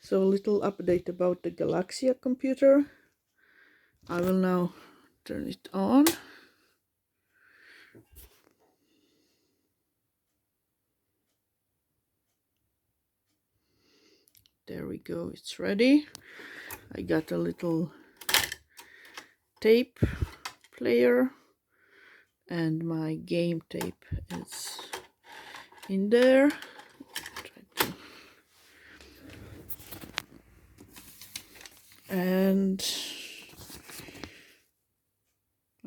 So a little update about the Galaksija computer. I will now turn it on. There we go, it's ready. I got a little tape player and my game tape is in there. And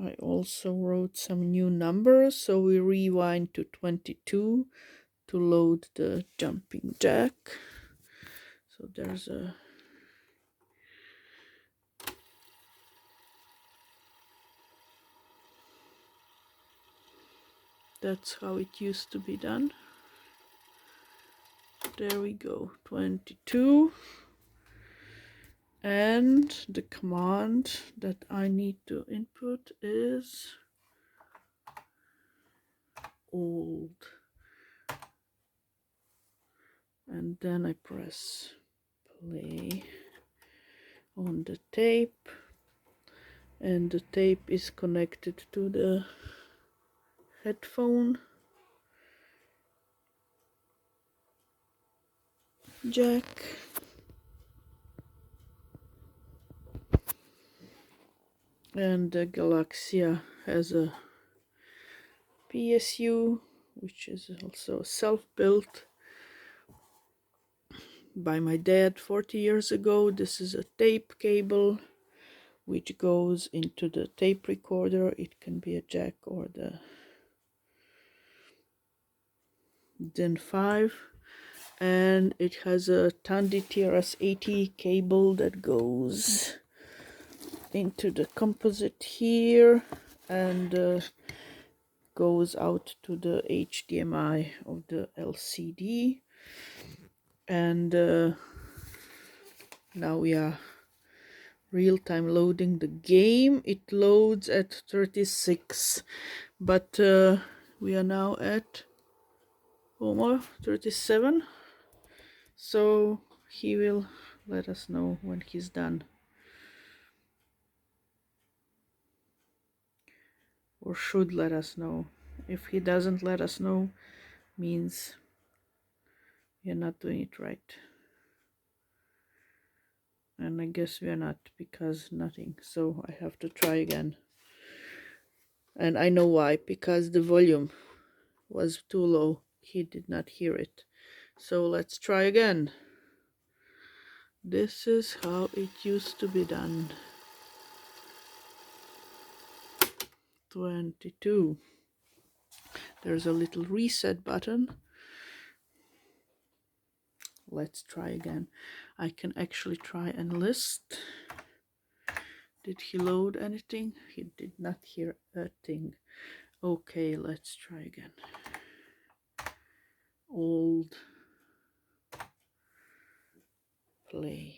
I also wrote some new numbers, so we rewind to 22 to load the jumping jack. So there's a that's how it used to be done. There we go, 22. And the command that I need to input is old. And then I press play on the tape. And the tape is connected to the headphone jack. And the Galaksija has a PSU, which is also self-built by my dad 40 years ago. This is a tape cable which goes into the tape recorder. It can be a jack or the DIN 5. And it has a Tandy TRS-80 cable that goes into the composite here and goes out to the HDMI of the LCD. And now we are real-time loading the game. It loads at 36, but we are now at almost 37, so he will let us know when he's done, or should let us know. If he doesn't let us know, means we're not doing it right, and I guess we are not, because nothing, so I have to try again. And I know why, because the volume was too low. He did not hear it. So let's try again. This is how it used to be done. 22. There's a little reset button. Let's try again. I can actually try and list. Did he load anything? He did not hear a thing. Okay, let's try again. Old. Play.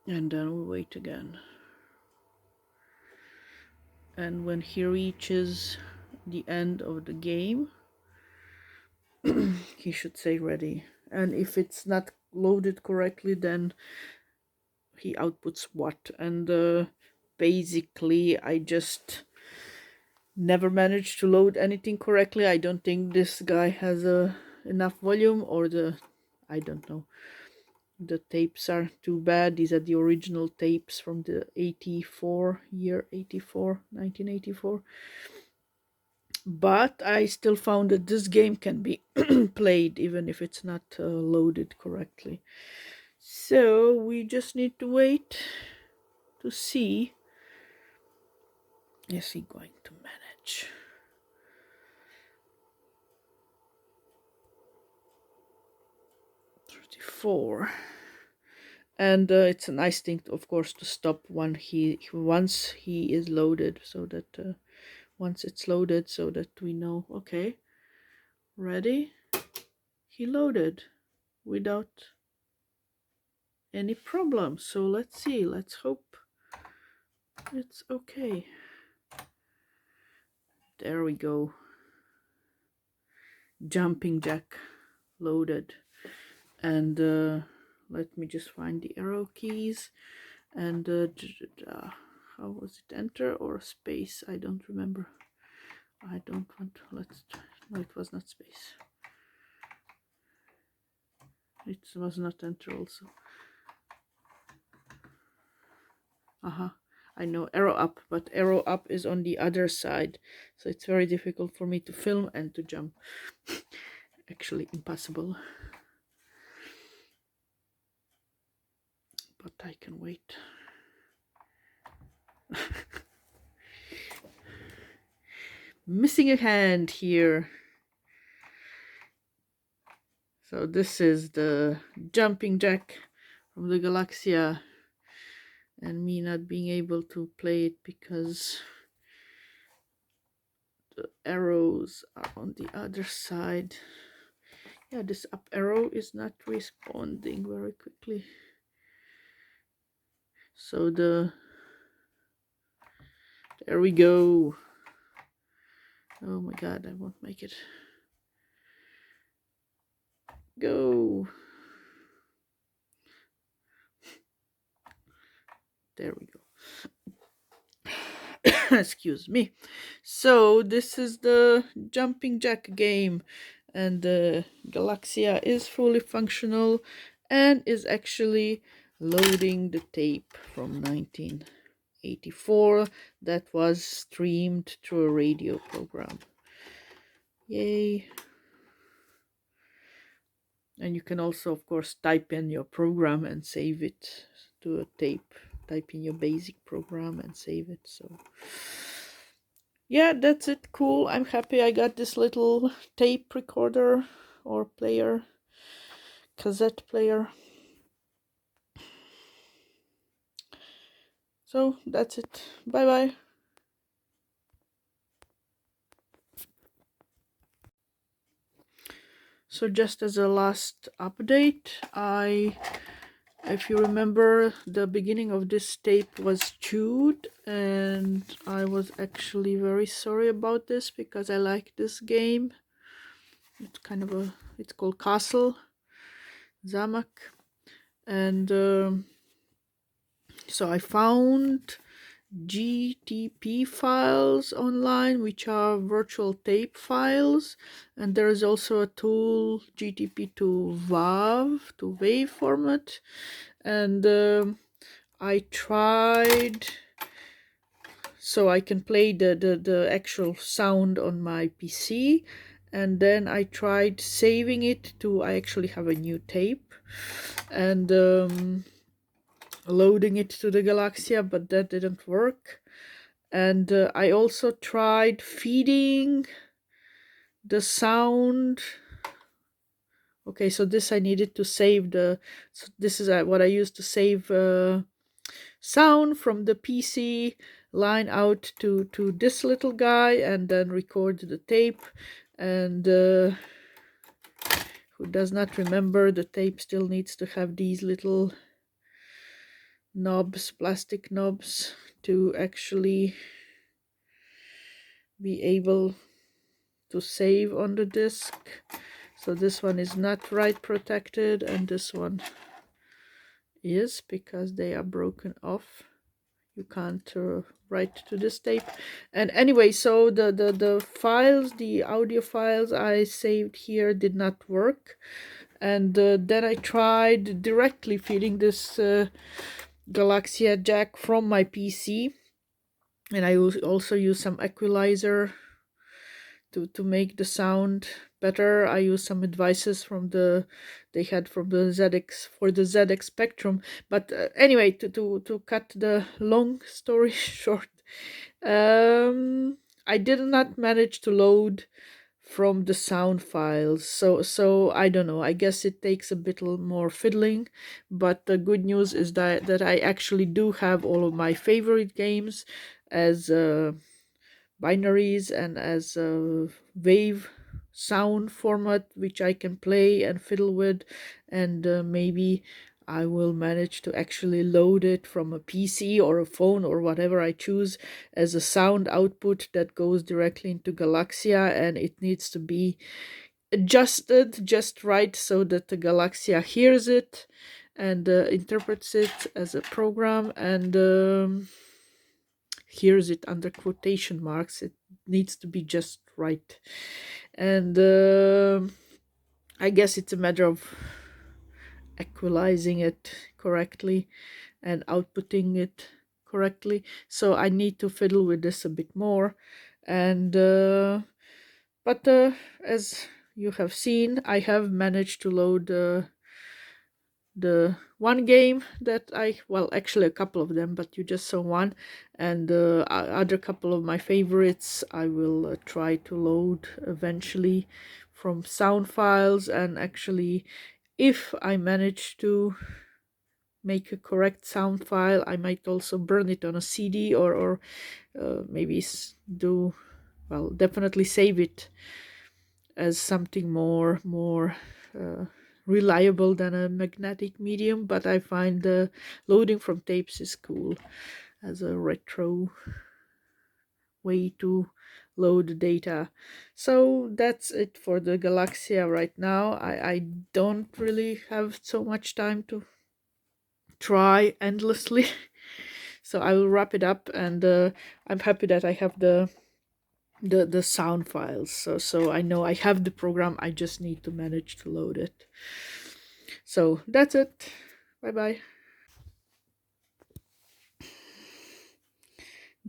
And then we wait again. And when he reaches the end of the game, he should say ready. And if it's not loaded correctly, then he outputs what. And basically I just never managed to load anything correctly. I don't think this guy has enough volume, or I don't know, the tapes are too bad. These are the original tapes from the 1984. But I still found that this game can be played even if it's not loaded correctly. So we just need to wait to see. Is he going to manage? And it's a nice thing, of course, to stop once he is loaded, so that once it's loaded, so that we know, okay, ready. He loaded without any problem. So let's see, let's hope it's okay. There we go. Jumping jack loaded. And let me just find the arrow keys. And how was it, enter or space? I don't remember. I don't want to, let's try. No, it was not space. It was not enter also. I know arrow up, but arrow up is on the other side, so it's very difficult for me to film and to jump. Actually impossible, but I can wait. Missing a hand here. So this is the jumping jack from the Galaksija, and me not being able to play it because the arrows are on the other side. Yeah, this up arrow is not responding very quickly. So there we go. Oh my god, I won't make it. Go. There we go. Excuse me. So this is the jumping jack game, and the Galaksija is fully functional and is actually loading the tape from 1984 that was streamed through a radio program. Yay. And you can also, of course, type in your program and save it to a tape. Type in your basic program and save it. So yeah, that's it. Cool. I'm happy I got this little tape recorder or player, cassette player. So that's it. Bye bye. So just as a last update, if you remember, the beginning of this tape was chewed, and I was actually very sorry about this because I like this game. It's kind of it's called Castle Zamak, and so I found GTP files online, which are virtual tape files, and there is also a tool GTP to WAV format, and I tried, so I can play the actual sound on my PC, and then I tried saving it to, I actually have a new tape, and loading it to the Galaksija, but that didn't work. And I also tried feeding the sound. Okay, so this I needed to save so this is what I used to save sound from the PC line out to this little guy, and then record the tape. And who does not remember, the tape still needs to have these little knobs, plastic knobs, to actually be able to save on the disk. So this one is not write protected, and this one is, because they are broken off. You can't write to this tape. And anyway, so the files, the audio files I saved here did not work. And then I tried directly feeding this Galaksija jack from my PC, and I also use some equalizer to make the sound better. I use some advices from they had from the ZX, for the ZX Spectrum. But anyway, to cut the long story short, I did not manage to load from the sound files, so I don't know, I guess it takes a bit more fiddling. But the good news is that I actually do have all of my favorite games as binaries and as a wave sound format, which I can play and fiddle with. And maybe I will manage to actually load it from a PC or a phone or whatever I choose as a sound output that goes directly into Galaksija, and it needs to be adjusted just right so that the Galaksija hears it and interprets it as a program and hears it under quotation marks. It needs to be just right. And I guess it's a matter of equalizing it correctly and outputting it correctly. So I need to fiddle with this a bit more. And but as you have seen, I have managed to load the one game that well, actually a couple of them, but you just saw one, and other couple of my favorites I will try to load eventually from sound files. And actually, if I manage to make a correct sound file, I might also burn it on a CD, or maybe do, well, definitely save it as something more reliable than a magnetic medium. But I find the loading from tapes is cool as a retro way to load data. So that's it for the Galaxia right now. I don't really have so much time to try endlessly. So I will wrap it up, and I'm happy that I have the sound files. So I know I have the program, I just need to manage to load it. So that's it. Bye bye.